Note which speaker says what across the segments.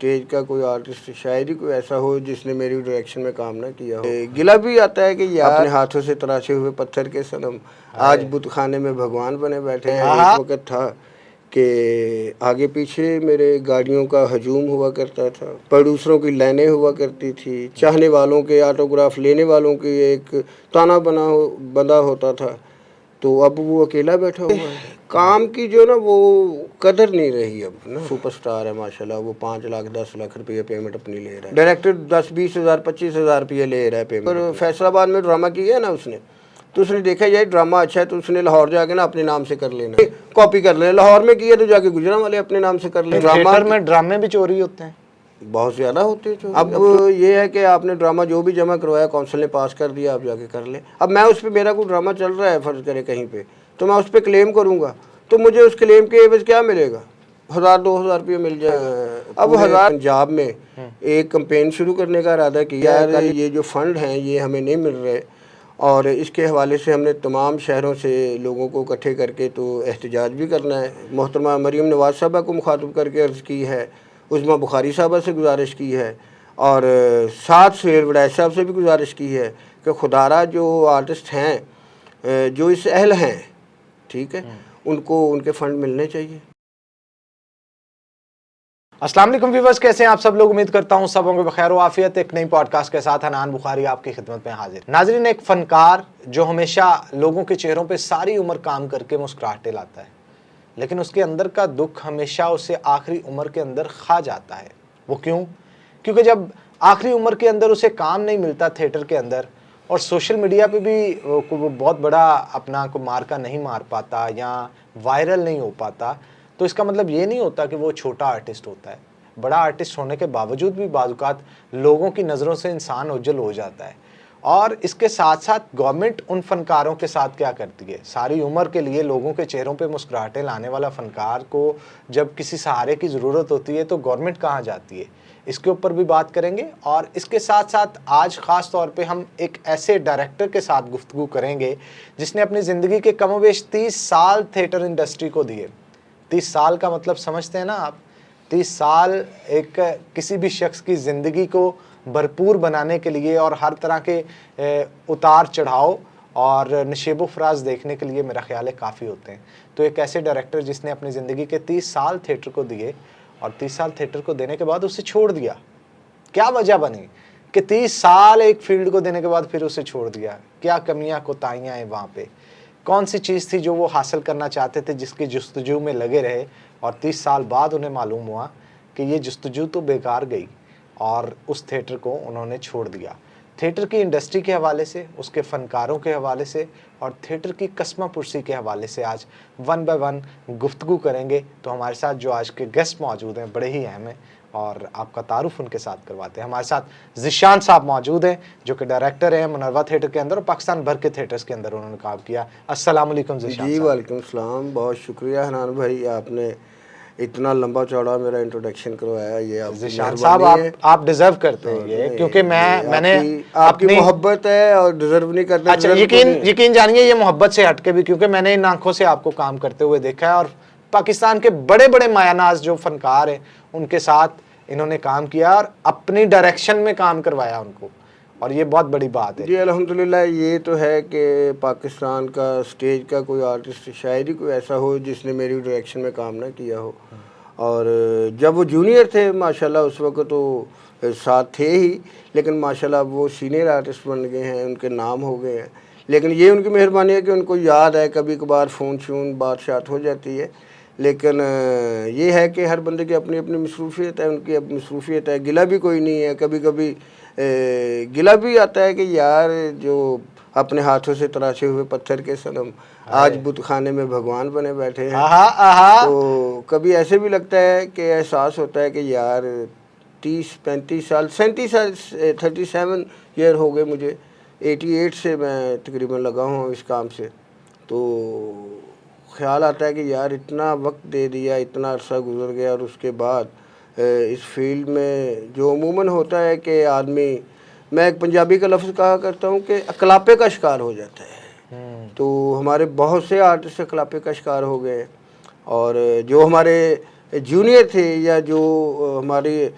Speaker 1: Stage का कोई artist शायद ही कोई ऐसा हो जिसने मेरी डायरेक्शन में काम ना किया हो। गिला भी आता है कि यार अपने हाथों से तराशे हुए पत्थर के सनम आज बुतखाने में भगवान बने बैठे हैं। एक वक्त था कि आगे पीछे मेरे गाड़ियों का हजूम हुआ करता था, प्रोड्यूसरों की लाइनें हुआ करती थी, चाहने वालों के ऑटोग्राफ लेने वालों की एक ताना बंधा होता था। तो अब वो अकेला बैठा हुआ है। काम की जो ना वो कदर नहीं रही अब ना। सुपरस्टार है माशाल्लाह, वो 5 लाख 10 लाख रुपये पेमेंट अपनी ले रहा है। डायरेक्टर 10-20 हज़ार 25 हज़ार रुपये ले रहा है पेमेंट। और फैसलाबाद में ड्रामा किया है ना उसने, तो उसने देखा ये ड्रामा अच्छा है तो उसने लाहौर जाके ना अपने नाम से कर लेना, कॉपी कर लेना। लाहौर में किया तो जाके गुजरांवाले अपने नाम से कर लेना।
Speaker 2: ड्रामा में ड्रामे भी चोरी होते हैं,
Speaker 1: बहुत ज़्यादा होते हैं। अब ये है कि आपने ड्रामा जो भी जमा करवाया काउंसिल ने पास कर दिया, आप जाके कर ले। अब मैं उस पर, मेरा कोई ड्रामा चल रहा है फ़र्ज़ करे कहीं पे, तो मैं उस पर क्लेम करूँगा तो मुझे उस क्लेम के एवज क्या मिलेगा? 1000-2000 रुपये मिल जाएगा। अब पंजाब में एक कैंपेन शुरू करने का इरादा किया है। ये जो फंड हैं ये हमें नहीं मिल रहे और इसके हवाले से हमने तमाम शहरों से लोगों को इकट्ठे करके तो एहतजाज भी करना है। मोहतरमा मरीम नवाज़ साहबा को मुखातब करके अर्ज़ की है, उज़मा बुखारी साहबा से गुजारिश की है और साथ सुहेल वड़ैच साहब से भी गुजारिश की है कि खुदारा जो आर्टिस्ट हैं जो इस अहल हैं, ठीक है, उनको उनके फ़ंड मिलने चाहिए।
Speaker 2: अस्सलाम वालेकुम व्यूअर्स, कैसे हैं आप सब लोग? उम्मीद करता हूं सब होंगे बखैर आफियत। एक नई पॉडकास्ट के साथ हनान बुखारी आपकी खिदमत में हाजिर। नाजरीन, एक फनकार जो हमेशा लोगों के चेहरों पे सारी उम्र काम करके मुस्कुराहटें लाता है, लेकिन उसके अंदर का दुख हमेशा उसे आखिरी उम्र के अंदर खा जाता है। वो क्यों? क्योंकि जब आखिरी उम्र के अंदर उसे काम नहीं मिलता थिएटर के अंदर और सोशल मीडिया पे भी वो बहुत बड़ा अपना को मार्का नहीं मार पाता या वायरल नहीं हो पाता, तो इसका मतलब ये नहीं होता कि वो छोटा आर्टिस्ट होता है। बड़ा आर्टिस्ट होने के बावजूद भी बाज़-औक़ात लोगों की नज़रों से इंसान ओझल हो जाता है। और इसके साथ साथ गवर्नमेंट उन फ़नकारों के साथ क्या करती है? सारी उम्र के लिए लोगों के चेहरों पे मुस्कुराहटें लाने वाला फ़नकार को जब किसी सहारे की ज़रूरत होती है तो गवर्नमेंट कहाँ जाती है? इसके ऊपर भी बात करेंगे। और इसके साथ साथ आज ख़ास तौर पे हम एक ऐसे डायरेक्टर के साथ गुफ्तगू करेंगे जिसने अपनी ज़िंदगी के कमोबेश 30 साल थिएटर इंडस्ट्री को दिए। 30 साल का मतलब समझते हैं ना आप? 30 साल एक किसी भी शख्स की ज़िंदगी को भरपूर बनाने के लिए और हर तरह के उतार चढ़ाव और नशेबो फराज देखने के लिए मेरा ख़्याल है काफ़ी होते हैं। तो एक ऐसे डायरेक्टर जिसने अपनी ज़िंदगी के 30 साल थिएटर को दिए और 30 साल थिएटर को देने के बाद उसे छोड़ दिया। क्या वजह बनी कि 30 साल एक फील्ड को देने के बाद फिर उसे छोड़ दिया? क्या कमियां कोताहियां हैं वहाँ पे? कौन सी चीज़ थी जो वो हासिल करना चाहते थे जिसकी जुस्तजू में लगे रहे और 30 साल बाद उन्हें मालूम हुआ कि ये जुस्तजू तो बेकार गई और उस थिएटर को उन्होंने छोड़ दिया। थिएटर की इंडस्ट्री के हवाले से, उसके फ़नकारों के हवाले से और थिएटर की कस्मा पुरसी के हवाले से आज वन बाय वन गुफ्तगू करेंगे। तो हमारे साथ जो आज के गेस्ट मौजूद हैं बड़े ही अहम हैं और आपका तारुफ उनके साथ करवाते हैं। हमारे साथ ज़िशान साहब मौजूद हैं जो कि डायरेक्टर हैं मुनव्वर थिएटर के अंदर और पाकिस्तान भर के थिएटर्स के अंदर उन्होंने काम किया। अस्सलाम वालेकुम ज़िशान
Speaker 1: जी
Speaker 2: साहब।
Speaker 1: वालेकुम सलाम, बहुत शुक्रिया हनान भाई, आपने इतना लंबा चौड़ा मेरा इंट्रोडक्शन करवाया। ये आप
Speaker 2: ज़िशान साहब आप डिज़र्व करते हैं ये, क्योंकि मैंने
Speaker 1: आपकी मोहब्बत है और डिज़र्व नहीं करते।
Speaker 2: अच्छा, यकीन जानिए ये मोहब्बत से हटके भी, क्योंकि मैंने इन आंखों से आपको काम करते हुए देखा है और पाकिस्तान के बड़े बड़े मायानाज जो फनकार हैं उनके साथ इन्होंने काम किया और अपनी डायरेक्शन में काम करवाया उनको, और ये बहुत बड़ी बात है।
Speaker 1: जी अल्हम्दुलिल्लाह, ये तो है कि पाकिस्तान का स्टेज का कोई आर्टिस्ट शायद ही कोई ऐसा हो जिसने मेरी डायरेक्शन में काम ना किया हो। और जब वो जूनियर थे माशाल्लाह उस वक्त तो साथ थे ही, लेकिन माशाल्लाह वो सीनियर आर्टिस्ट बन गए हैं, उनके नाम हो गए हैं। लेकिन ये उनकी मेहरबानी है कि उनको याद है, कभी कभार फ़ोन शून बात शात हो जाती है, लेकिन ये है कि हर बंदे की अपनी अपनी मसरूफियत है, उनकी अपनी मसरूफियत है। गिला भी कोई नहीं है। कभी कभी गिला भी आता है कि यार जो अपने हाथों से तराशे हुए पत्थर के सनम आज बुतखाने में भगवान बने बैठे हैं। तो कभी ऐसे भी लगता है कि एहसास होता है कि यार 30-35 साल 37 साल 37 ईयर हो गए मुझे, 88 से मैं तकरीबन लगा हूँ इस काम से। तो ख्याल आता है कि यार इतना वक्त दे दिया, इतना अरसा गुजर गया और उसके बाद इस फील्ड में जो अमूमन होता है कि आदमी, मैं एक पंजाबी का लफ्ज़ कहा करता हूँ कि अकलापे का शिकार हो जाता है। तो हमारे बहुत से आर्टिस्ट अकलापे का शिकार हो गए और जो हमारे जूनियर थे या जो हमारे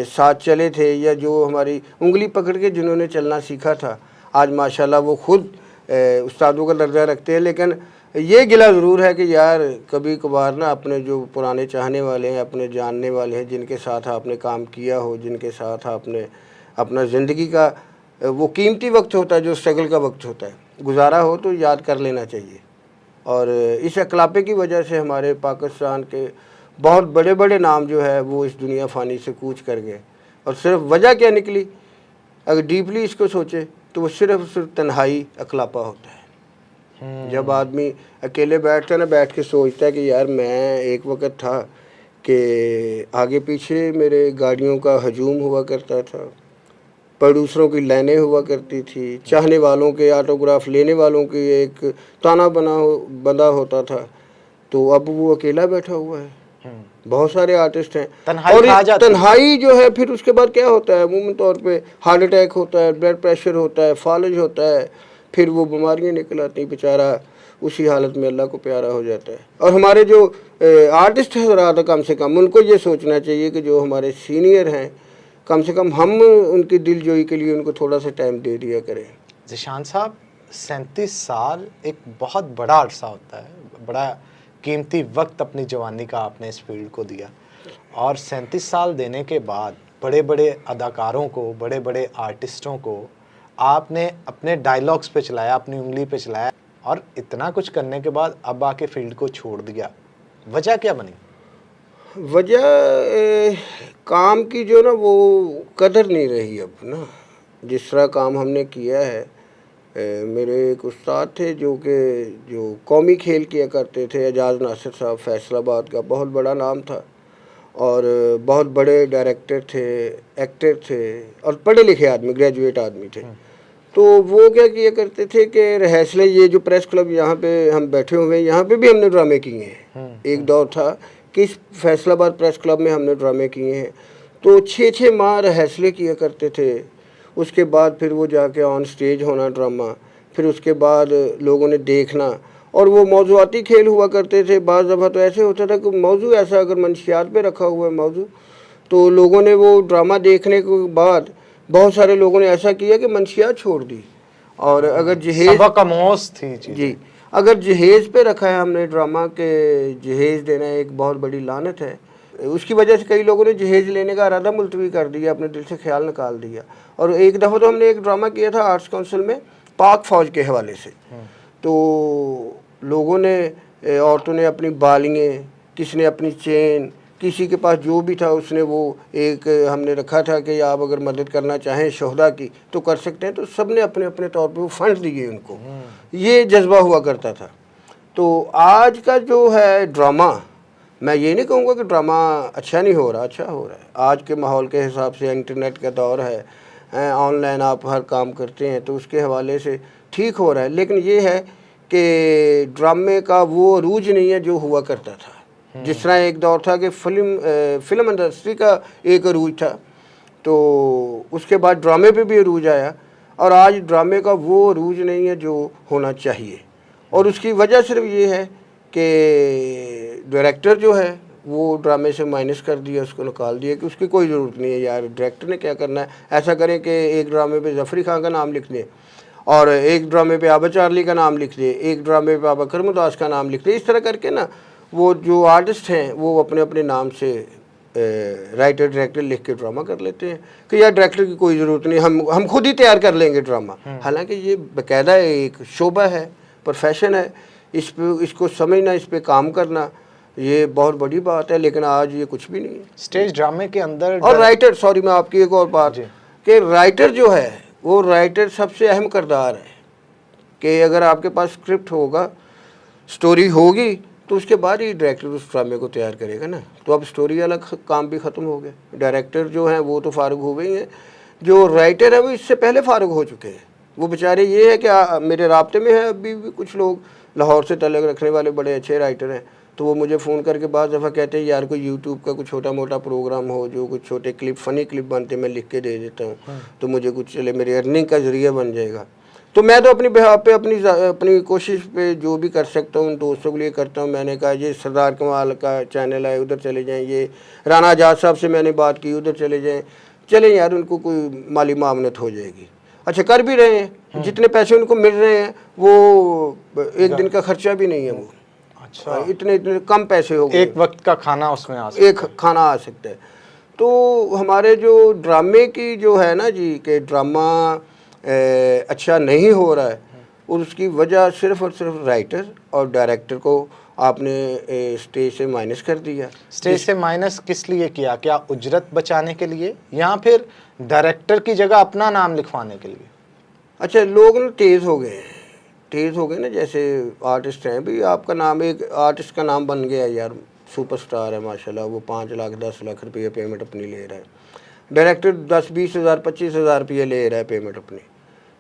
Speaker 1: साथ चले थे या जो हमारी उंगली पकड़ के जिन्होंने चलना सीखा था, आज माशाल्लाह वो खुद उस्तादों का दर्जा रखते हैं। लेकिन ये गिला ज़रूर है कि यार कभी कभार ना अपने जो पुराने चाहने वाले हैं, अपने जानने वाले हैं, जिनके साथ आपने काम किया हो, जिनके साथ आपने अपना ज़िंदगी का वो कीमती वक्त होता है, जो स्ट्रगल का वक्त होता है, गुजारा हो, तो याद कर लेना चाहिए। और इस अखलापे की वजह से हमारे पाकिस्तान के बहुत बड़े बड़े नाम जो है वो इस दुनिया फ़ानी से कूच कर गए। और सिर्फ वजह क्या निकली, अगर डीपली इसको सोचे तो वो सिर्फ तन्हाई अखलापा होता है। जब आदमी अकेले बैठता है ना, बैठ के सोचता है कि यार मैं एक वक्त था कि आगे पीछे मेरे गाड़ियों का हजूम हुआ करता था, प्रोड्यूसरों की लाइनें हुआ करती थी, चाहने वालों के ऑटोग्राफ लेने वालों की एक ताना बंधा होता था, तो अब वो अकेला बैठा हुआ है। बहुत सारे आर्टिस्ट हैं, और तन्हाई जो है फिर उसके बाद क्या होता है, अमूमन तौर पे हार्ट अटैक होता है, ब्लड प्रेशर होता है, फालज होता है, फिर वो बीमारियां निकल आती, बेचारा उसी हालत में अल्लाह को प्यारा हो जाता है। और हमारे जो आर्टिस्ट हज़रात, कम से कम उनको ये सोचना चाहिए कि जो हमारे सीनियर हैं, कम से कम हम उनकी दिलजोई के लिए उनको थोड़ा सा टाइम दे दिया करें।
Speaker 2: ज़ीशान साहब, 37 साल एक बहुत बड़ा अरसा होता है, बड़ा कीमती वक्त अपनी जवानी का आपने इस फील्ड को दिया, और 37 साल देने के बाद बड़े बड़े अदाकारों को, बड़े बड़े आर्टिस्टों को आपने अपने डायलॉग्स पे चलाया, अपनी उंगली पे चलाया, और इतना कुछ करने के बाद अब आके फील्ड को छोड़ दिया। वजह क्या बनी?
Speaker 1: वजह काम की जो ना वो कदर नहीं रही अब ना, जिस तरह काम हमने किया है। मेरे एक उस्ताद थे जो कौमी खेल किया करते थे, एजाज नासिर साहब, फैसलाबाद का बहुत बड़ा नाम था, और बहुत बड़े डायरेक्टर थे, एक्टर थे, और पढ़े लिखे आदमी, ग्रेजुएट आदमी थे। तो वो क्या किया करते थे कि रिहर्सलें, ये जो प्रेस क्लब यहाँ पे हम बैठे हुए हैं, यहाँ पे भी हमने ड्रामे किए हैं। एक दौर था कि इस फैसलाबाद प्रेस क्लब में हमने ड्रामे किए हैं। तो 6-6 माह रिहर्सलें किया करते थे, उसके बाद फिर वो जाके ऑन स्टेज होना ड्रामा, फिर उसके बाद लोगों ने देखना, और वो मौज़ूआती खेल हुआ करते थे। बाज़ दफ़ा तो ऐसे होता था कि मौजू ऐसा अगर मंशियात पे रखा हुआ है मौजू, तो लोगों ने वो ड्रामा देखने के बाद बहुत सारे लोगों ने ऐसा किया कि मंशियात छोड़ दी। और अगर जहेज़
Speaker 2: थी
Speaker 1: जी, अगर जहेज़ पे रखा है हमने ड्रामा के, जहेज़ देना एक बहुत बड़ी लानत है, उसकी वजह से कई लोगों ने जहेज़ लेने का इरादा मुलतवी कर दिया, अपने दिल से ख्याल निकाल दिया। और एक दफ़ा तो हमने एक ड्रामा किया था आर्ट्स काउंसिल में पाक फ़ौज के हवाले से, तो लोगों ने, औरतों ने अपनी बालियाँ, किसी ने अपनी चेन, किसी के पास जो भी था उसने वो एक हमने रखा था कि आप अगर मदद करना चाहें शोहदा की तो कर सकते हैं, तो सब ने अपने अपने तौर पे वो फंड दिए उनको। ये जज्बा हुआ करता था। तो आज का जो है ड्रामा, मैं ये नहीं कहूँगा कि ड्रामा अच्छा नहीं हो रहा, अच्छा हो रहा है। आज के माहौल के हिसाब से इंटरनेट का दौर है, ऑनलाइन आप हर काम करते हैं, तो उसके हवाले से ठीक हो रहा है। लेकिन ये है कि ड्रामे का वो अरूज नहीं है जो हुआ करता था। जिस तरह एक दौर था कि फिल्म इंडस्ट्री का एक अरूज था, तो उसके बाद ड्रामे पे भी अरूज आया, और आज ड्रामे का वो अरूज नहीं है जो होना चाहिए। और उसकी वजह सिर्फ ये है कि डायरेक्टर जो है वो ड्रामे से माइनस कर दिया, उसको निकाल दिया कि उसकी कोई ज़रूरत नहीं है यार, डायरेक्टर ने क्या करना है। ऐसा करें कि एक ड्रामे पे जफरी खान का नाम लिख दें, और एक ड्रामे पे आबा चार्ली का नाम लिख दे, एक ड्रामे पे आबा करमुदास का नाम लिख दे। इस तरह करके ना वो जो आर्टिस्ट हैं वो अपने अपने नाम से राइटर डायरेक्टर लिख के ड्रामा कर लेते हैं कि यार डायरेक्टर की कोई ज़रूरत नहीं, हम खुद ही तैयार कर लेंगे ड्रामा। हालांकि ये बाकायदा एक शोबा है, प्रोफेशन है, इसको समझना, इस पर काम करना ये बहुत बड़ी बात है। लेकिन आज ये कुछ भी नहीं है
Speaker 2: स्टेज ड्रामे के अंदर।
Speaker 1: और राइटर, सॉरी मैं आपकी एक और बात कि राइटर जो है वो राइटर सबसे अहम किरदार है कि अगर आपके पास स्क्रिप्ट होगा, स्टोरी होगी, तो उसके बाद ही डायरेक्टर उस ड्रामे को तैयार करेगा ना। तो अब स्टोरी वाला काम भी ख़त्म हो गया। डायरेक्टर जो हैं वो तो फारुग हो गई हैं, जो राइटर है वो इससे पहले फारुग हो चुके हैं। वो बेचारे, ये है कि मेरे राब्ते में है अभी भी कुछ लोग, लाहौर से तल्लुक़ रखने वाले बड़े अच्छे राइटर हैं, तो वो मुझे फ़ोन करके बाद दफ़ा कहते हैं यार कोई यूट्यूब का कुछ छोटा मोटा प्रोग्राम हो, जो कुछ छोटे क्लिप, फ़नी क्लिप बनते, मैं लिख के दे देता हूँ, तो मुझे कुछ चले, मेरी अर्निंग का ज़रिया बन जाएगा। तो मैं तो अपनी बिहाफ पे अपनी कोशिश पे जो भी कर सकता हूँ दोस्तों के लिए करता हूँ। मैंने कहा ये सरदार कमाल का चैनल है, उधर चले जाएं, ये राना आजाद साहब से मैंने बात की, उधर चले जाएं, चले यार उनको कोई माली मामनत हो जाएगी। अच्छा कर भी रहे हैं, जितने पैसे उनको मिल रहे हैं वो एक दिन का खर्चा भी नहीं है वो।
Speaker 2: अच्छा,
Speaker 1: इतने इतने कम पैसे हो गए,
Speaker 2: एक वक्त का खाना उसमें आ सकता
Speaker 1: एक खाना आ सकता है। तो हमारे जो ड्रामे की जो है ना जी कि ड्रामा अच्छा नहीं हो रहा है, और उसकी वजह सिर्फ और सिर्फ राइटर और डायरेक्टर को आपने स्टेज से माइनस कर दिया।
Speaker 2: स्टेज से माइनस किस लिए किया? क्या उजरत बचाने के लिए या फिर डायरेक्टर की जगह अपना नाम लिखवाने के लिए?
Speaker 1: अच्छा लोग ना तेज़ हो गए हैं, तेज़ हो गए ना, जैसे आर्टिस्ट हैं भी, आपका नाम एक आर्टिस्ट का नाम बन गया यार, सुपरस्टार है माशाल्लाह, वो 5 लाख 10 लाख रुपये पेमेंट अपनी ले रहा है, डायरेक्टर 10-20 हज़ार 25 हज़ार रुपये ले रहा है पेमेंट अपनी।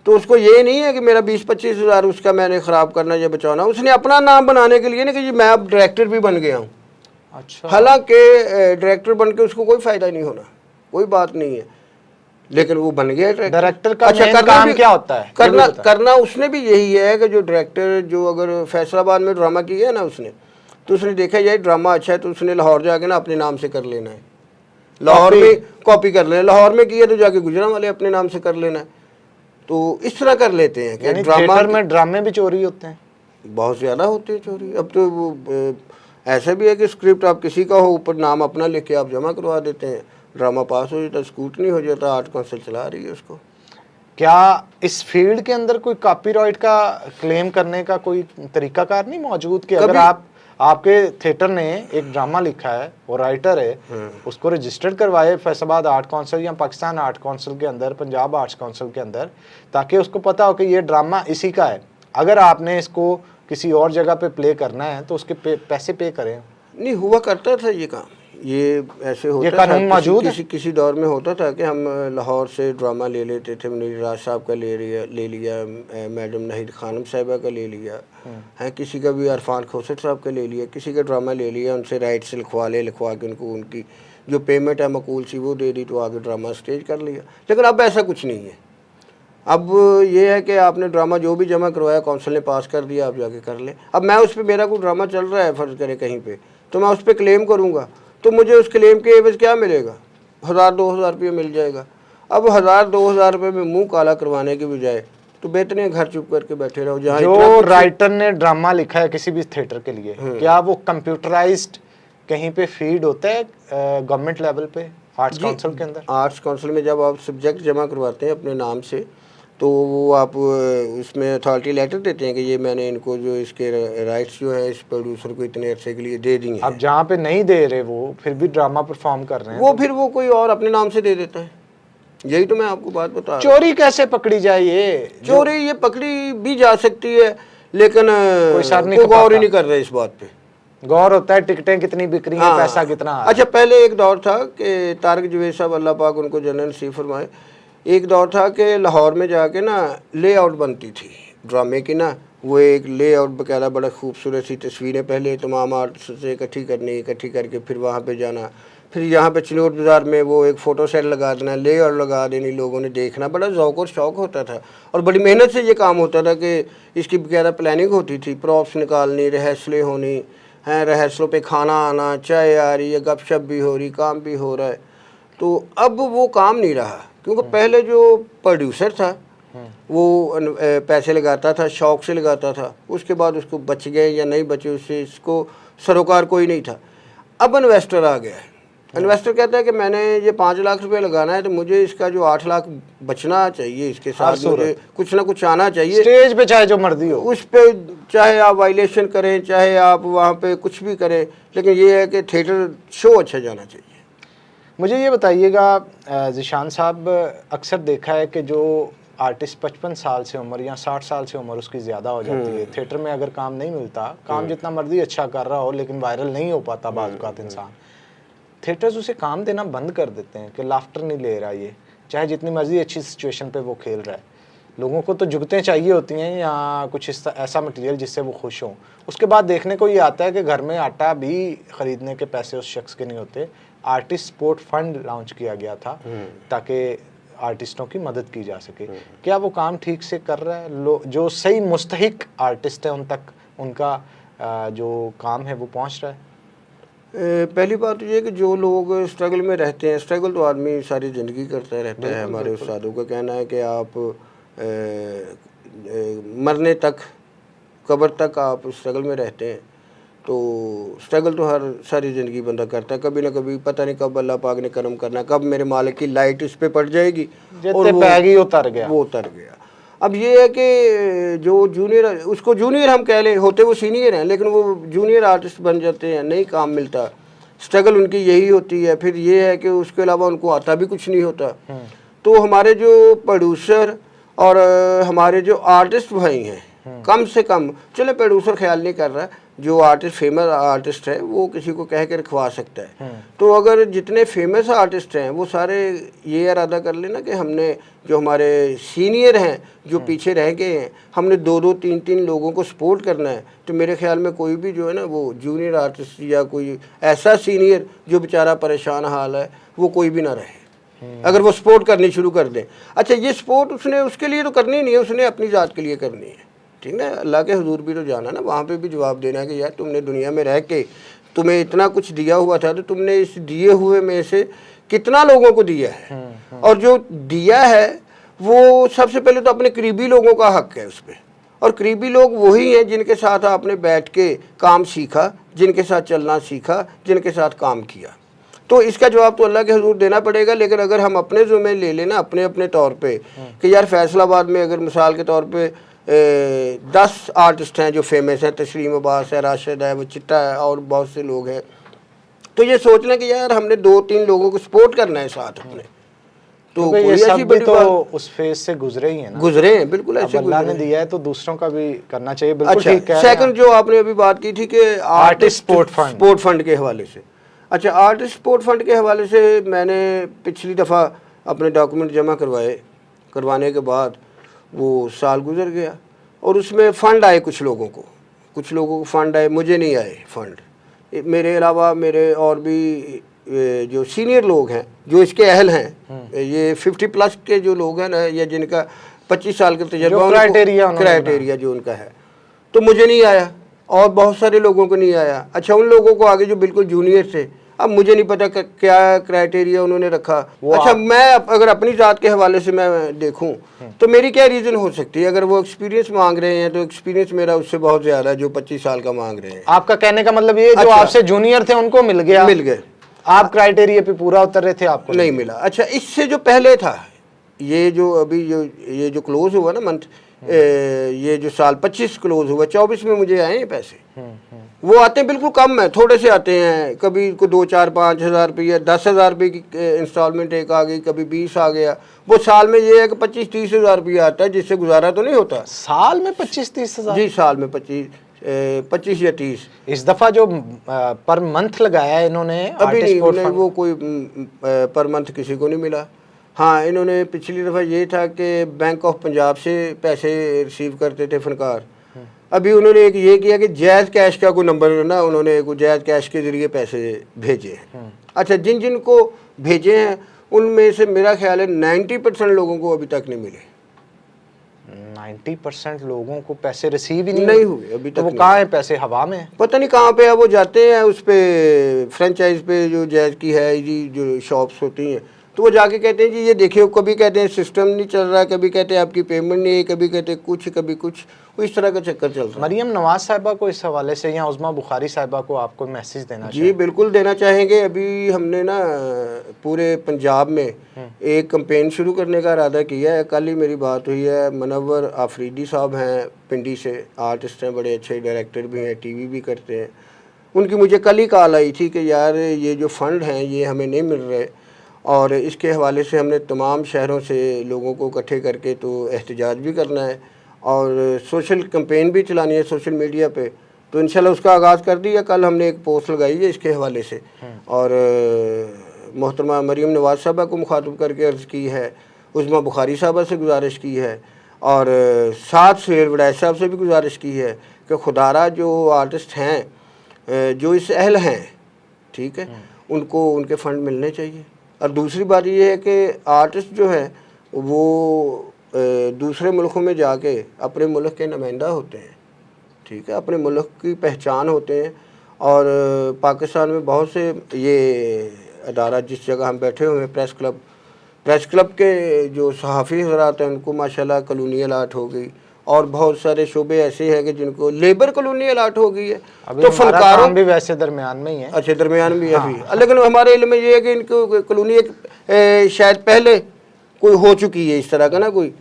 Speaker 1: तो उसको ये नहीं है कि मेरा 20-25 हज़ार उसका मैंने ख़राब करना या बचाना, उसने अपना नाम बनाने के लिए ना कि जी मैं अब डायरेक्टर भी बन गया हूँ।
Speaker 2: अच्छा,
Speaker 1: हालांकि डायरेक्टर बन के उसको कोई फ़ायदा नहीं होना, कोई बात नहीं है, लेकिन वो बन गया
Speaker 2: डायरेक्टर का
Speaker 1: अच्छा,
Speaker 2: मेन काम क्या होता है?
Speaker 1: करना उसने भी यही है कि जो डायरेक्टर जो अगर फैसलाबाद में ड्रामा किया है ना उसने, तो उसने देखा यार ड्रामा अच्छा है, तो उसने लाहौर जाके ना अपने नाम से कर लेना है, लाहौर में कॉपी कर लेना, लाहौर में किया तो जाके गुजरांवाले अपने नाम से कर लेना है। तो इस तरह कर लेते हैं कि
Speaker 2: थिएटर में ड्रामे भी चोरी होते हैं,
Speaker 1: बहुत ज़्यादा होते हैं चोरी। अब तो वो ऐसा भी है कि स्क्रिप्ट आप किसी का हो, ऊपर नाम अपना लिख के आप जमा करवा देते हैं, ड्रामा पास हो जाता, स्कूटनी हो जाता, आर्ट काउंसिल चला रही है उसको।
Speaker 2: क्या इस फील्ड के अंदर कोई कॉपीराइट का क्लेम करने का कोई तरीकाकार नहीं मौजूद कि अगर आपके थिएटर ने एक ड्रामा लिखा है और राइटर है, उसको रजिस्टर्ड करवाए फैसलाबाद आर्ट काउंसिल या पाकिस्तान आर्ट काउंसिल के अंदर, पंजाब आर्ट्स काउंसिल के अंदर, ताकि उसको पता हो कि ये ड्रामा इसी का है, अगर आपने इसको किसी और जगह पे प्ले करना है तो उसके पैसे पे करें।
Speaker 1: नहीं हुआ करता था ये काम, ये ऐसे होता
Speaker 2: ये कानून
Speaker 1: था,
Speaker 2: मौजूद है?
Speaker 1: किसी दौर में होता था कि हम लाहौर से ड्रामा ले लेते थे, मुनीर राज साहब का ले लिया, मैडम नाहिद खानम साहिबा का ले लिया है, किसी का भी अरफान खोसट साहब का ले लिया, किसी का ड्रामा ले लिया, उनसे राइट्स लिखवा के उनको उनकी जो पेमेंट है मकूल सी वो दे दी, तो आगे ड्रामा स्टेज कर लिया। लेकिन अब ऐसा कुछ नहीं है, अब ये है कि आपने ड्रामा जो भी जमा करवाया काउंसिल ने पास कर दिया, आप जाके कर लें। अब मैं उस पर, मेरा कोई ड्रामा चल रहा है फ़र्ज़ करें कहीं पे, तो मैं उस पर क्लेम करूँगा, तो मुझे उस क्लेम के एवज़ क्या मिलेगा? 1000-2000 रुपये मिल जाएगा। अब 1000-2000 रुपये में मुंह काला करवाने के बजाय तो बेहतर है घर चुप करके बैठे रहो। जहाँ
Speaker 2: जो राइटर ने ड्रामा लिखा है किसी भी थिएटर के लिए, क्या वो कंप्यूटराइज्ड कहीं पे फीड होता है गवर्नमेंट लेवल पे आर्ट्स काउंसिल के अंदर?
Speaker 1: आर्ट्स काउंसिल में जब आप सब्जेक्ट जमा करवाते हैं अपने नाम से, तो वो आप उसमें अथॉरिटी लेटर देते हैं कि ये मैंने इनको जो इसके राइट्स जो है इस प्रोड्यूसर को इतने अरसे के लिए दे दिए।
Speaker 2: अब जहाँ पे नहीं दे रहे वो फिर भी ड्रामा परफॉर्म कर रहे हैं,
Speaker 1: वो फिर वो कोई और अपने नाम से दे देता है। यही तो मैं आपको बात बता रहा हूँ।
Speaker 2: चोरी कैसे पकड़ी जाए? ये
Speaker 1: चोरी ये पकड़ी भी जा सकती है, लेकिन
Speaker 2: कोई
Speaker 1: गौर ही नहीं कर रहे इस बात पे।
Speaker 2: गौर होता है टिकटें कितनी बिक रही हैं, पैसा कितना आ रहा है।
Speaker 1: अच्छा पहले एक दौर था कि तारिक जवेद साहब अल्लाह पाक उनको जन्नत नसीब फरमाए, एक दौर था कि लाहौर में जाके ना लेआउट बनती थी ड्रामे की ना, वो एक लेआउट बकायदा बड़ा खूबसूरत सी तस्वीरें पहले तमाम आर्टिस्ट से इकट्ठी करनी, इकट्ठी करके फिर वहाँ पे जाना, फिर यहाँ पे चिनोट बाज़ार में वो एक फ़ोटो सेट लगा देना, लेआउट लगा देनी, लोगों ने देखना, बड़ा ज़ौक़ और शौक़ होता था और बड़ी मेहनत से ये काम होता था कि इसकी बकायदा प्लानिंग होती थी, प्रॉप्स निकालनी, रिहर्सलें होनी हैं, रिहर्सलों पे खाना आना, चाय आ रही है, गपशप भी हो रही, काम भी हो रहा है। तो अब वो काम नहीं रहा, क्योंकि पहले जो प्रोड्यूसर था वो पैसे लगाता था, शौक़ से लगाता था, उसके बाद उसको बच गए या नहीं बचे उससे इसको सरोकार कोई नहीं था। अब इन्वेस्टर आ गया है, इन्वेस्टर कहता है कि मैंने ये 5 लाख रुपए लगाना है, तो मुझे इसका जो 8 लाख बचना चाहिए, इसके साथ मुझे कुछ ना कुछ आना चाहिए।
Speaker 2: स्टेज पे चाहे जो मर्जी हो,
Speaker 1: उस पे चाहे आप वायलेशन करें, चाहे आप वहाँ पे कुछ भी करें, लेकिन ये है कि थिएटर शो अच्छा जाना चाहिए।
Speaker 2: मुझे ये बताइएगा ज़ीशान साहब, अक्सर देखा है कि जो आर्टिस्ट 55 साल से उम्र या 60 साल से उम्र उसकी ज़्यादा हो जाती है, थिएटर में अगर काम नहीं मिलता, काम जितना मर्जी अच्छा कर रहा हो लेकिन वायरल नहीं हो पाता बाज़ इंसान, थिएटर्स उसे काम देना बंद कर देते हैं कि लाफ्टर नहीं ले रहा ये, चाहे जितनी मर्जी अच्छी सिचुएशन पे वो खेल रहा है। लोगों को तो जुगतें चाहिए होती हैं या कुछ ऐसा मटेरियल जिससे वो खुश हों। उसके बाद देखने को ये आता है कि घर में आटा भी ख़रीदने के पैसे उस शख्स के नहीं होते। आर्टिस्ट सपोर्ट फंड लॉन्च किया गया था ताकि आर्टिस्टों की मदद की जा सके। क्या वो काम ठीक से कर रहा है? जो सही मुस्तहिक आर्टिस्ट है उन तक उनका जो काम है वो पहुंच रहा है?
Speaker 1: पहली बात तो ये कि जो लोग स्ट्रगल में रहते हैं, स्ट्रगल तो आदमी सारी ज़िंदगी करता रहता है। हमारे उस्तादों का कहना है कि आप मरने तक, कब्र तक आप स्ट्रगल में रहते हैं। तो स्ट्रगल तो हर सारी ज़िंदगी बंदा करता है। कभी ना कभी पता नहीं कब अल्लाह पाक ने करम करना, कब मेरे मालिक की लाइट इस पे पड़ जाएगी और
Speaker 2: वो उतर गया।
Speaker 1: वो उतर गया। अब ये है कि जो जूनियर, उसको जूनियर हम कह लें, होते वो सीनियर हैं लेकिन वो जूनियर आर्टिस्ट बन जाते हैं, नहीं काम मिलता, स्ट्रगल उनकी यही होती है। फिर ये है कि उसके अलावा उनको आता भी कुछ नहीं होता। तो हमारे जो प्रोड्यूसर और हमारे जो आर्टिस्ट भाई हैं, कम से कम, चले प्रोड्यूसर ख्याल नहीं कर रहा, जो आर्टिस्ट फेमस आर्टिस्ट है वो किसी को कह के रखवा सकता है। तो अगर जितने फेमस आर्टिस्ट हैं वो सारे ये इरादा कर लेना कि हमने जो हमारे सीनियर हैं जो पीछे रह गए हैं, हमने 2-2, 3-3 लोगों को सपोर्ट करना है। तो मेरे ख्याल में कोई भी जो है ना वो जूनियर आर्टिस्ट या कोई ऐसा सीनियर जो बेचारा परेशान हाल है वो कोई भी ना रहे, अगर वो सपोर्ट करनी शुरू कर दें। अच्छा, ये सपोर्ट उसने उसके लिए तो करनी नहीं है, उसने अपनी ज़ात के लिए करनी है, ठीक ना। अल्लाह के हुजूर भी तो जाना ना, वहाँ पे भी जवाब देना है कि यार तुमने दुनिया में रह के तुम्हें इतना कुछ दिया हुआ था, तो तुमने इस दिए हुए में से कितना लोगों को दिया है। और जो दिया है वो सबसे पहले तो अपने करीबी लोगों का हक है उस पर, और करीबी लोग वही हैं जिनके साथ आपने बैठ के काम सीखा, जिनके साथ चलना सीखा, जिनके साथ काम किया। तो इसका जवाब तो अल्लाह के हुजूर देना पड़ेगा। लेकिन अगर हम अपने ज़ुम्मे ले लेना अपने अपने तौर पे कि यार फैसलाबाद में अगर मिसाल के तौर पे 10 आर्टिस्ट हैं जो फेमस हैं, तस्लीम अब्बास है, राशिद है, वो चिट्टा है और बहुत से लोग हैं, तो ये सोच लें कि यार हमने 2-3 लोगों को सपोर्ट करना है साथ अपने। तो कोई ऐसी बड़ी
Speaker 2: तो
Speaker 1: बात,
Speaker 2: उस फेज से गुजरे ही है ना,
Speaker 1: गुजरे हैं, बिल्कुल ऐसे
Speaker 2: अल्लाह ने दिया है तो दूसरों का भी करना चाहिए। बिल्कुल ठीक है।
Speaker 1: सेकंड जो आपने अभी बात की थी कि आर्टिस्ट स्पोर्ट फंड के हवाले से, अच्छा, आर्टिस्ट स्पोर्ट फंड के हवाले से मैंने पिछली दफ़ा अपने डॉक्यूमेंट जमा करवाने के बाद वो साल गुजर गया और उसमें फ़ंड आए कुछ लोगों को फ़ंड आए, मुझे नहीं आए फ़ंड। मेरे अलावा मेरे और भी जो सीनियर लोग हैं जो इसके अहल हैं, ये 50+ के जो लोग हैं ना, या जिनका 25 साल का तजर्बा, क्राइटेरिया जो उनका है, तो मुझे नहीं आया और बहुत सारे लोगों को नहीं आया। अच्छा, उन लोगों को आगे जो बिल्कुल जूनियर थे, अब मुझे नहीं पता क्या क्राइटेरिया उन्होंने रखा। अच्छा, मैं अगर अपनी ज़ात के हवाले से मैं देखूं तो मेरी क्या रीज़न हो सकती है? अगर वो एक्सपीरियंस मांग रहे हैं तो एक्सपीरियंस मेरा उससे बहुत ज़्यादा है जो 25 साल का मांग रहे हैं।
Speaker 2: आपका कहने का मतलब ये, जो आपसे जूनियर थे उनको मिल गए, आप क्राइटेरिया पे पूरा उतर रहे थे, आपको
Speaker 1: नहीं मिला। अच्छा, इससे जो पहले था, ये जो अभी ये जो क्लोज हुआ ना मंथ, ये जो साल 25 क्लोज हुआ, 24 में मुझे आए हैं पैसे। वो आते हैं बिल्कुल कम है, थोड़े से आते हैं, कभी को 2-4-5 हज़ार रुपये, 10,000 रुपये की इंस्टॉलमेंट एक आ गई, कभी 20 आ गया। वो साल में ये है कि 25-30 हज़ार रुपया आता है, जिससे गुजारा तो नहीं होता।
Speaker 2: साल में 25-30 हज़ार?
Speaker 1: जी, साल में 25 या 30।
Speaker 2: इस दफ़ा जो पर मंथ लगाया है इन्होंने,
Speaker 1: अभी नहीं, वो कोई पर मंथ किसी को नहीं मिला। हाँ, इन्होंने पिछली दफ़ा ये था कि बैंक ऑफ पंजाब से पैसे रिसीव करते थे फनकार। अभी उन्होंने एक ये किया कि जायज़ कैश का कोई नंबर ना, उन्होंने कोई जायज़ कैश के ज़रिए पैसे भेजे। अच्छा, जिन जिन को भेजे हैं उनमें से मेरा ख्याल है 90% लोगों को अभी तक नहीं मिले।
Speaker 2: 90% लोगों को पैसे रिसीव ही
Speaker 1: नहीं हुए अभी तक।
Speaker 2: वो कहाँ है पैसे? हवा में,
Speaker 1: पता नहीं कहाँ पे है। वो जाते हैं उस पे फ्रेंचाइज पे जो जायज़ की है जी, जो शॉप्स होती हैं, तो वो जाके कहते हैं जी ये देखिए, कभी कहते हैं सिस्टम नहीं चल रहा है, कभी कहते हैं आपकी पेमेंट नहीं है, कभी कहते हैं कुछ, कभी कुछ, वो इस तरह का चक्कर चल रहा है।
Speaker 2: मरियम नवाज साहिबा को इस हवाले से या उज़मा बुखारी साहिबा को आपको मैसेज देना चाहिए?
Speaker 1: जी बिल्कुल देना चाहेंगे। अभी हमने ना पूरे पंजाब में एक कैंपेन शुरू करने का इरादा किया है। कल ही मेरी बात हुई है, मनव्वर आफरीदी साहब हैं पिंडी से, आर्टिस्ट हैं, बड़े अच्छे डायरेक्टर भी हैं, टीवी भी करते हैं। उनकी मुझे कल ही कॉल आई थी कि यार ये जो फ़ंड हैं ये हमें नहीं मिल रहे, और इसके हवाले से हमने तमाम शहरों से लोगों को इकट्ठे करके तो एहतजाज भी करना है और सोशल कैंपेन भी चलानी है सोशल मीडिया पे। तो इंशाल्लाह उसका आगाज़ कर दिया। कल हमने एक पोस्ट लगाई है इसके हवाले से, और मोहतरमा मरीम नवाज साहबा को मुखातब करके अर्ज़ की है, उज़मा बुखारी साहबा से गुजारिश की है, और साथ सुहेल वड़ैच साहब से भी गुजारिश की है कि खुदारा जो आर्टिस्ट हैं जो इस अहल हैं, ठीक है, उनको उनके फ़ंड मिलने चाहिए। और दूसरी बात ये है कि आर्टिस्ट जो है वो दूसरे मुल्कों में जाके अपने मुल्क के नुमाइंदा होते हैं, ठीक है, अपने मुल्क की पहचान होते हैं। और पाकिस्तान में बहुत से ये अदारा, जिस जगह हम बैठे हुए हैं प्रेस क्लब के जो सहाफ़ी हज़रात हैं उनको माशाल्लाह कॉलोनी अलाट हो गई, और बहुत सारे शोबे ऐसे हैं कि जिनको लेबर कॉलोनी अलाट हो गई है।
Speaker 2: तो फनकारों भी वैसे दरमियान में ही है।
Speaker 1: अच्छा, दरमियान में है भी, लेकिन हमारे इल्म में ये है कि इनको कॉलोनी एक शायद पहले कोई हो चुकी है इस तरह का ना कोई।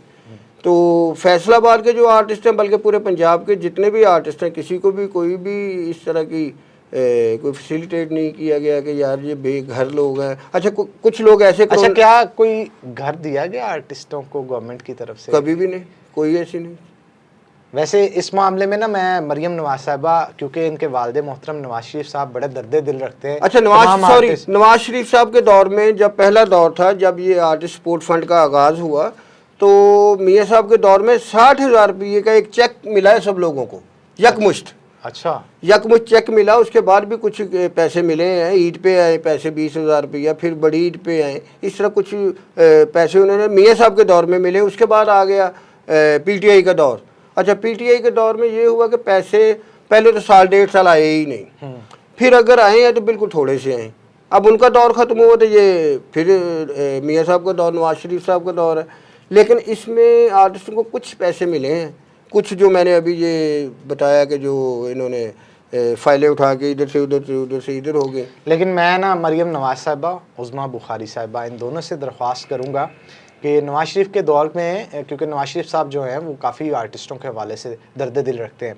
Speaker 1: तो फैसलाबाद के जो आर्टिस्ट हैं, बल्कि पूरे पंजाब के जितने भी आर्टिस्ट हैं, किसी को भी कोई भी इस तरह की कोई फैसिलिटेट नहीं किया गया कि यार ये बेघर लोग हैं। अच्छा, कुछ लोग ऐसे
Speaker 2: अच्छा, क्या कोई घर दिया गया आर्टिस्टों को गवर्नमेंट की तरफ से?
Speaker 1: कभी भी नहीं, कोई ऐसी नहीं।
Speaker 2: वैसे इस मामले में ना मैं मरियम नवाज साहिबा, क्योंकि इनके वालिद मोहतरम नवाज शरीफ साहब बड़े दर्दे दिल रखते हैं।
Speaker 1: अच्छा, नवाज शरीफ साहब के दौर में, जब पहला दौर था, जब ये आर्टिस्ट सपोर्ट फंड का आगाज़ हुआ, तो मियाँ साहब के दौर में 60,000 रुपये का एक चेक मिला है सब लोगों को, यकमुश्त।
Speaker 2: अच्छा,
Speaker 1: यकमुश्त चेक मिला। उसके बाद भी कुछ पैसे मिले हैं, ईद पे आए पैसे 20,000 रुपया, फिर बड़ी ईद पे आए, इस तरह कुछ पैसे उन्होंने मियाँ साहब के दौर में मिले। उसके बाद आ गया PTI का दौर। अच्छा, PTI के दौर में ये हुआ कि पैसे पहले तो साल 1.5 साल आए ही नहीं, फिर अगर आए हैं तो बिल्कुल थोड़े से आए। अब उनका दौर ख़त्म हुआ तो ये फिर मियाँ साहब का दौर, नवाज शरीफ साहब का दौर है। लेकिन इसमें आर्टिस्टों को कुछ पैसे मिले हैं, कुछ जो मैंने अभी ये बताया कि जो इन्होंने फाइलें उठा के इधर से इधर हो गए।
Speaker 2: लेकिन मैं ना मरियम नवाज साहिबा, उज़मा बुखारी साहिबा, इन दोनों से दरख्वास्त करूँगा कि नवाज शरीफ के दौर में, क्योंकि नवाज शरीफ साहब जो हैं वो काफ़ी आर्टिस्टों के हवाले से दर्द दिल रखते हैं,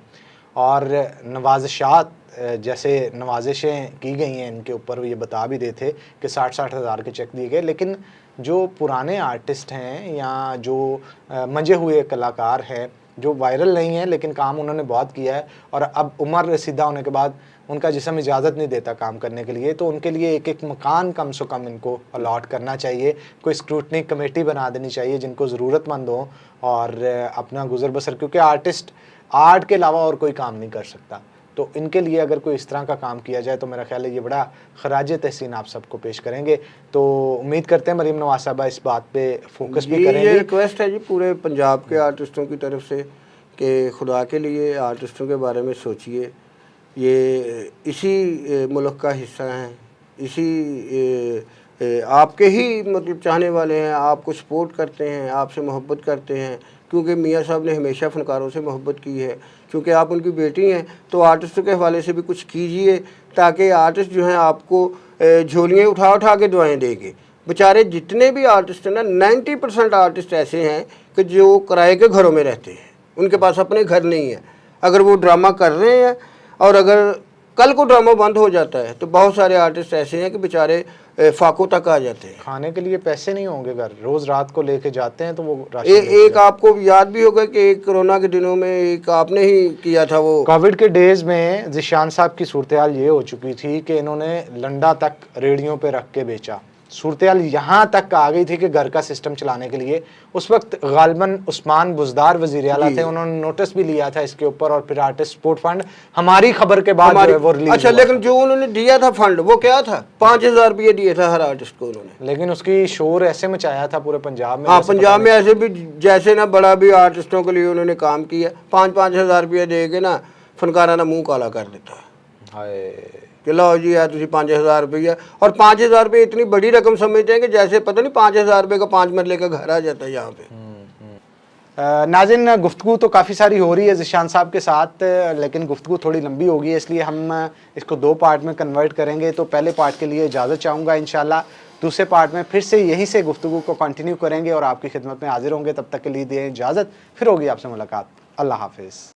Speaker 2: और नवाज़शात जैसे नवाजिशें की गई हैं इनके ऊपर, ये बता भी देते कि 60-60 हज़ार के चेक दिए गए। लेकिन जो पुराने आर्टिस्ट हैं या जो मंजे हुए कलाकार हैं, जो वायरल नहीं है लेकिन काम उन्होंने बहुत किया है, और अब उम्र रसीदा होने के बाद उनका जिस्म इजाज़त नहीं देता काम करने के लिए, तो उनके लिए एक एक मकान कम से कम इनको अलॉट करना चाहिए। कोई स्क्रूटनी कमेटी बना देनी चाहिए जिनको ज़रूरतमंद हो और अपना गुजर बसर, क्योंकि आर्टिस्ट आर्ट के अलावा और कोई काम नहीं कर सकता। तो इनके लिए अगर कोई इस तरह का काम किया जाए तो मेरा ख्याल है ये बड़ा खराज तहसीन आप सबको पेश करेंगे। तो उम्मीद करते हैं मरीम नवाज साहबा इस बात पे फोकस भी करेंगे।
Speaker 1: ये रिक्वेस्ट है जी पूरे पंजाब के आर्टिस्टों की तरफ से कि खुदा के लिए आर्टिस्टों के बारे में सोचिए। ये इसी मुल्क का हिस्सा हैं, इसी आपके ही मतलब चाहने वाले हैं, आपको सपोर्ट करते हैं, आपसे मोहब्बत करते हैं, क्योंकि मियाँ साहब ने हमेशा फ़नकारों से मोहब्बत की है। क्योंकि आप उनकी बेटी हैं तो आर्टिस्टों के हवाले से भी कुछ कीजिए, ताकि आर्टिस्ट जो हैं आपको झोलियाँ उठा उठा के दुआएँ देंगे। बेचारे जितने भी आर्टिस्ट हैं ना, 90% आर्टिस्ट ऐसे हैं कि जो किराए के घरों में रहते हैं, उनके पास अपने घर नहीं है। अगर वो ड्रामा कर रहे हैं और अगर कल को ड्रामा बंद हो जाता है तो बहुत सारे आर्टिस्ट ऐसे हैं कि बेचारे फाकों तक आ जाते हैं।
Speaker 2: खाने के लिए पैसे नहीं होंगे, घर रोज़ रात को लेके जाते हैं तो वो
Speaker 1: एक आपको याद भी होगा कि एक कोरोना के दिनों में एक आपने ही किया था, वो
Speaker 2: कोविड के डेज में ज़िशान साहब की सूरत हाल ये हो चुकी थी कि इन्होंने लंडा तक रेडियो पे रख के बेचा। सूरत हाल यहाँ तक आ गई थी कि घर का सिस्टम चलाने के लिए उस वक्त गालिबन उस्मान बुज़दार वज़ीर आला थे, उन्होंने नोटिस भी लिया था इसके ऊपर, और फिर आर्टिस्ट सपोर्ट फंड हमारी खबर के बाद जो है वो रिलीज।
Speaker 1: अच्छा, लेकिन जो उन्होंने दिया था फंड वो क्या था? 5,000 रुपये दिए था हर आर्टिस्ट को उन्होंने,
Speaker 2: लेकिन उसकी शोर ऐसे मचाया था पूरे पंजाब में।
Speaker 1: हाँ, पंजाब में ऐसे भी जैसे ना बड़ा भी आर्टिस्टों के लिए उन्होंने काम किया। 5,000 रुपये दे के ना फनकारा ना मुँह काला कर देता है कि लो जी यार तुझे 5,000 रुपया, और 5,000 रुपये इतनी बड़ी रकम समझते हैं कि जैसे पता नहीं 5,000 रुपये का 5 मरले का घर आ जाता है यहाँ पे।
Speaker 2: नाज़रीन, गुफ्तगू तो काफ़ी सारी हो रही है ज़िशान साहब के साथ, लेकिन गुफ्तगू थोड़ी लंबी होगी, इसलिए हम इसको 2 पार्ट में कन्वर्ट करेंगे। तो पहले पार्ट के लिए इजाज़त चाहूँगा, इंशाल्लाह दूसरे पार्ट में फिर से यहीं से गुफ्तगू को कंटिन्यू करेंगे और आपकी खिदमत में हाजिर होंगे। तब तक के लिए दें इजाज़त, फिर होगी आपसे मुलाकात। अल्लाह हाफिज़।